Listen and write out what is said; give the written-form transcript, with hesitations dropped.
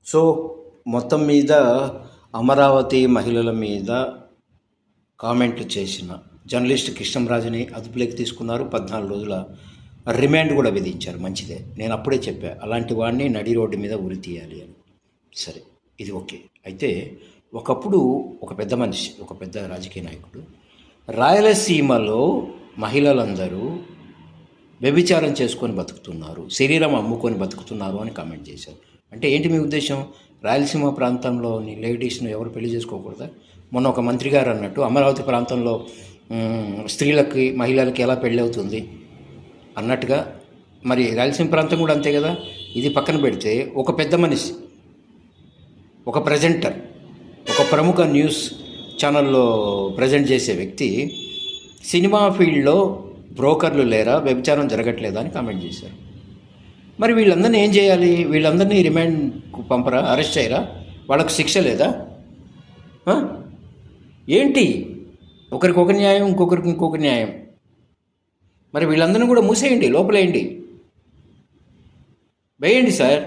So మొత్తం మీద అమరావతి మహిళల మీద కామెంట్లు చేసిన జర్నలిస్ట్ కృష్ణంరాజుని అదుపులోకి తీసుకున్నారు. 14 రోజుల రిమాండ్ కూడా విధించారు. మంచిదే. నేను అప్పుడే చెప్పా అలాంటి వాడిని నడి రోడ్డు మీద ఉరి తీయాలి అని. సరే, ఇది ఓకే. అయితే ఒకప్పుడు ఒక పెద్ద మనిషి, ఒక పెద్ద రాజకీయ నాయకుడు రాయలసీమలో మహిళలందరూ వ్యభిచారం చేసుకొని బతుకుతున్నారు, శరీరం అమ్ముకొని బతుకుతున్నారు అని కామెంట్ చేశారు. అంటే ఏంటి మీ ఉద్దేశం? రాయలసీమ ప్రాంతంలోని లేడీస్ను ఎవరు పెళ్లి చేసుకోకూడదా? మొన్న ఒక మంత్రి గారు అన్నట్టు అమరావతి ప్రాంతంలో స్త్రీలకి మహిళలకి ఎలా పెళ్ళి అవుతుంది అన్నట్టుగా మరి రాయలసీమ ప్రాంతం కూడా అంతే కదా. ఇది పక్కన పెడితే ఒక పెద్ద మనిషి, ఒక ప్రజెంటర్, ఒక ప్రముఖ న్యూస్ ఛానల్లో ప్రజెంట్ చేసే వ్యక్తి సినిమా ఫీల్డ్లో బ్రోకర్లు లేరా, వ్యభిచారం జరగట్లేదా అని కామెంట్ చేశారు. మరి వీళ్ళందరినీ ఏం చేయాలి? వీళ్ళందరినీ రిమాండ్కు పంపరా? అరెస్ట్ చేయరా? వాళ్ళకు శిక్ష లేదా? ఏంటి? ఒకరికి ఒక న్యాయం, ఇంకొకరికి ఇంకొక న్యాయం. మరి వీళ్ళందరినీ కూడా మూసేయండి, లోపలేయండి, వేయండి సార్.